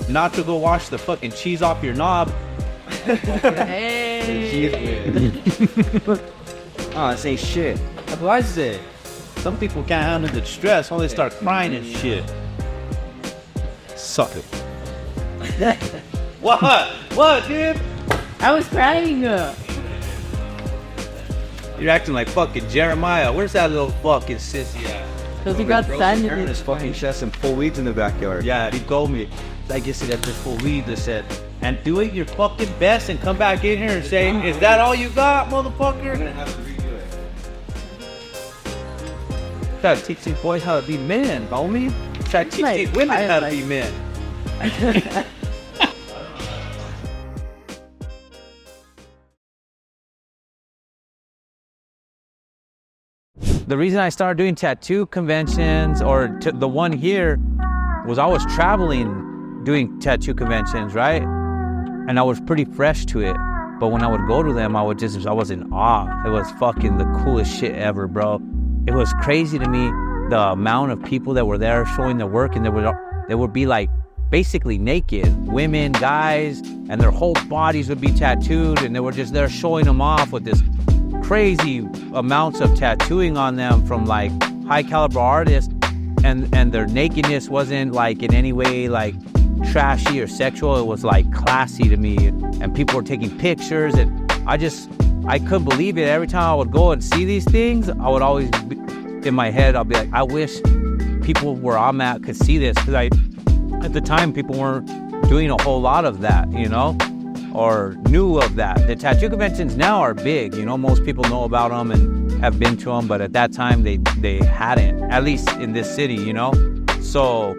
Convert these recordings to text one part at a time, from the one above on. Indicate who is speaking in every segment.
Speaker 1: Nacho go wash the fucking cheese off your knob.
Speaker 2: Hey.
Speaker 3: Oh, this ain't shit.
Speaker 1: That's what I said. Some people can't handle the stress, only start crying and shit. Suck it. What? What, dude?
Speaker 2: I was crying.
Speaker 1: You're acting like fucking Jeremiah. Where's that little fucking sissy at?
Speaker 2: Because he got sand in
Speaker 3: Aaron
Speaker 2: his
Speaker 3: is fucking chest and full weeds in the backyard.
Speaker 1: Yeah, he told me. I guess that's just what we just said. And do it your fucking best and come back in here and say, is that all you got, motherfucker?
Speaker 3: You're gonna have to redo it.
Speaker 1: Try to teach these boys how to be men, homie. Try to teach these women how to be men. The reason I started doing tattoo conventions, or the one here, was I was traveling doing tattoo conventions, right? And I was pretty fresh to it. But when I would go to them, I was in awe. It was fucking the coolest shit ever, bro. It was crazy to me, the amount of people that were there showing their work, and they would be like basically naked, women, guys, and their whole bodies would be tattooed, and they were just there showing them off with this crazy amounts of tattooing on them from like high caliber artists, and their nakedness wasn't like in any way like trashy or sexual. It was like classy to me, and people were taking pictures, and I couldn't believe it. Every time I would go and see these things, I would always be, in my head, I'll be like, I wish people where I'm at could see this, because at the time people weren't doing a whole lot of that, you know, or knew of that. The tattoo conventions now are big, you know, most people know about them and have been to them, but at that time they hadn't, at least in this city, you know. So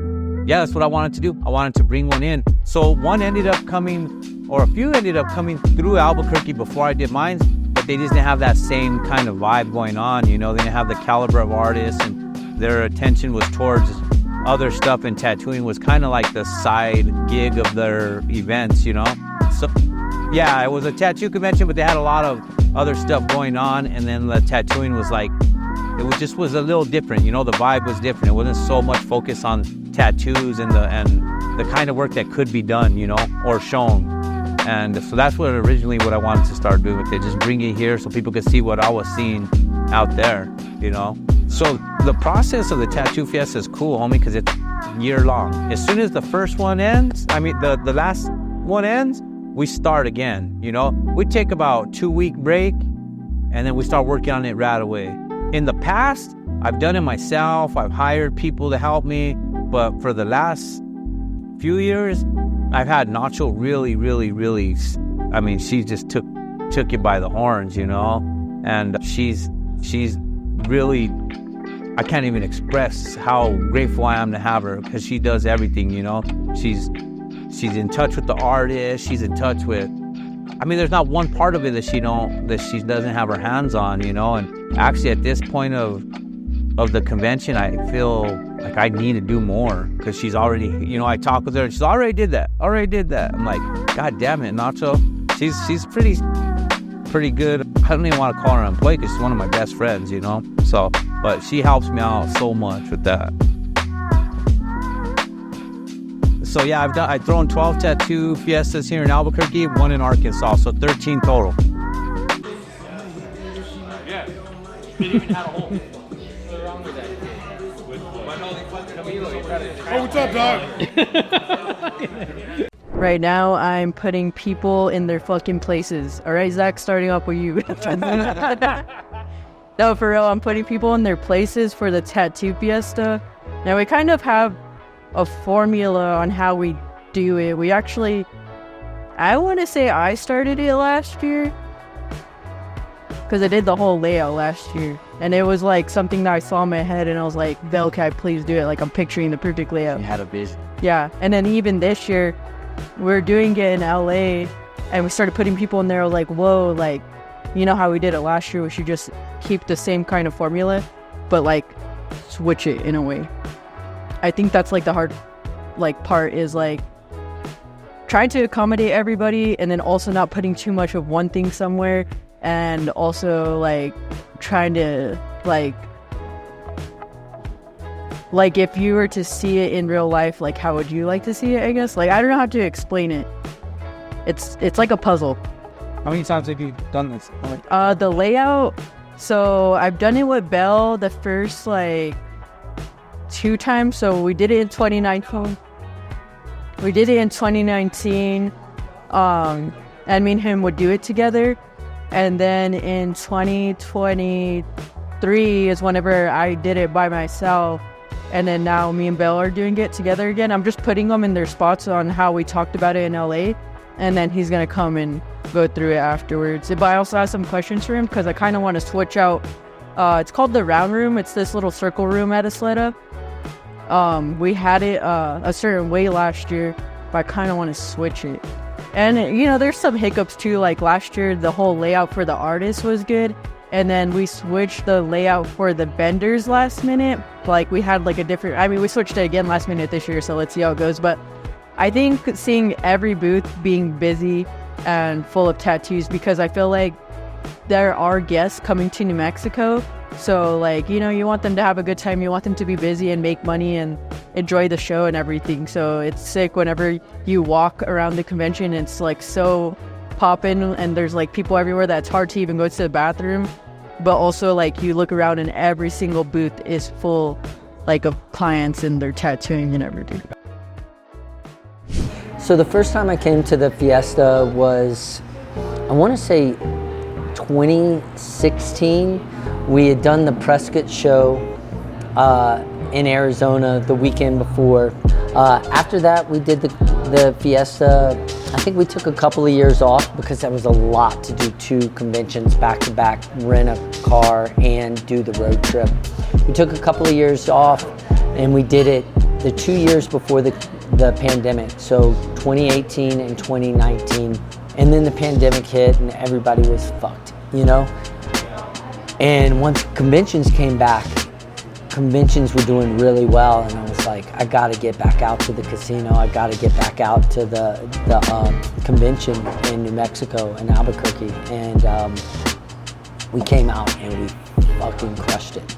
Speaker 1: yeah, that's what I wanted to do. I wanted to bring one in. So one ended up coming, or a few ended up coming through Albuquerque before I did mine, but they just didn't have that same kind of vibe going on, you know. They didn't have the caliber of artists, and their attention was towards other stuff, and tattooing was kind of like the side gig of their events, you know. So yeah, it was a tattoo convention, but they had a lot of other stuff going on, and then the tattooing was like, it was a little different, you know. The vibe was different. It wasn't so much focused on tattoos and the kind of work that could be done, you know, or shown. And so that's what I wanted to start doing with it, just bring it here so people could see what I was seeing out there, you know. So the process of the Tattoo Fiesta is cool, homie, because it's year long. As soon as the first one ends, the last one ends, we start again, you know. We take about 2-week break, and then we start working on it right away. In the past, I've done it myself. I've hired people to help me, but for the last few years, I've had Nacho really, really, really, she just took it by the horns, you know. And she's really, I can't even express how grateful I am to have her, because she does everything, you know. She's in touch with the artist. She's in touch with, there's not one part of it that she doesn't have her hands on, you know. And actually, at this point of the convention, I feel like I need to do more, because she's already, you know, I talk with her and she's already did that. I'm like, God damn it, Nacho. She's pretty good. I don't even want to call her an employee, because she's one of my best friends, you know. So, but she helps me out so much with that. So yeah, I've thrown 12 tattoo fiestas here in Albuquerque, 1 in Arkansas, so 13 total. Yeah, they even had a hole. What's wrong with that?
Speaker 4: Oh, what's up, dog?
Speaker 2: Right now, I'm putting people in their fucking places. All right, Zach, starting off with you. No, for real, I'm putting people in their places for the Tattoo Fiesta. Now, we kind of have a formula on how we do it. We actually, I want to say I started it last year, because I did the whole layout last year, and it was like something that I saw in my head, and I was like, Velkai, please do it. Like, I'm picturing the perfect layout.
Speaker 3: You had a vision.
Speaker 2: Yeah, and then even this year, we're doing it in LA, and we started putting people in there like, whoa, like, you know how we did it last year? We should just keep the same kind of formula, but like switch it in a way. I think that's like the hard part, is like trying to accommodate everybody, and then also not putting too much of one thing somewhere, and also like trying to like like if you were to see it in real life, like how would you like to see it, I guess? Like I don't know how to explain it. It's like a puzzle.
Speaker 5: How many times have you done this?
Speaker 2: The layout, so I've done it with Belle the first like 2 times. So we did it in 2019. We did it in 2019. And me and him would do it together. And then in 2023 is whenever I did it by myself. And then now me and Belle are doing it together again. I'm just putting them in their spots on how we talked about it in LA. And then he's going to come and go through it afterwards. But I also have some questions for him because I kind of want to switch out. It's called the round room. It's this little circle room at Isleta. We had it a certain way last year, but I kind of want to switch it. And, you know, there's some hiccups too. Like last year, the whole layout for the artists was good. And then we switched the layout for the vendors last minute. Like we had like a different, I mean, we switched it again last minute this year. So let's see how it goes. But I think seeing every booth being busy and full of tattoos, because I feel like there are guests coming to New Mexico. So like, you know, you want them to have a good time. You want them to be busy and make money and enjoy the show and everything. So it's sick whenever you walk around the convention. It's like so poppin' and there's like people everywhere that it's hard to even go to the bathroom. But also like you look around and every single booth is full like of clients and they're tattooing and everything.
Speaker 6: So the first time I came to the Fiesta was, I want to say 2016. We had done the Prescott show in Arizona the weekend before. After that, we did the Fiesta. I think we took a couple of years off because that was a lot to do 2 conventions back to back, rent a car and do the road trip. We took a couple of years off and we did it the 2 years before the pandemic, so 2018 and 2019. And then the pandemic hit and everybody was fucked, you know? And once conventions came back, conventions were doing really well, and I was like, I gotta get back out to the casino. I gotta get back out to the convention in New Mexico, in Albuquerque. And we came out and we fucking crushed it.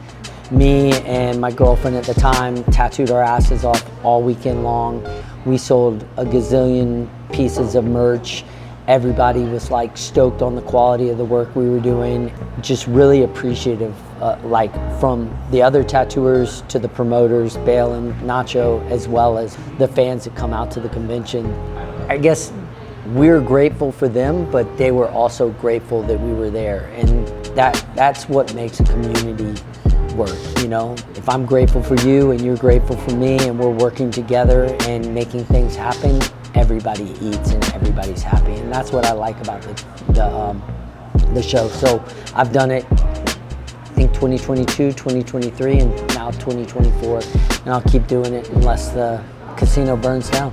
Speaker 6: Me and my girlfriend at the time tattooed our asses off all weekend long. We sold a gazillion pieces of merch. Everybody was like stoked on the quality of the work we were doing. Just really appreciative, like from the other tattooers to the promoters, Bale and Nacho, as well as the fans that come out to the convention. I guess we're grateful for them, but they were also grateful that we were there. And that's what makes a community work, you know? If I'm grateful for you and you're grateful for me and we're working together and making things happen, everybody eats and everybody's happy. And that's what I like about the show. So I've done it, I think 2022, 2023, and now 2024. And I'll keep doing it unless the casino burns down.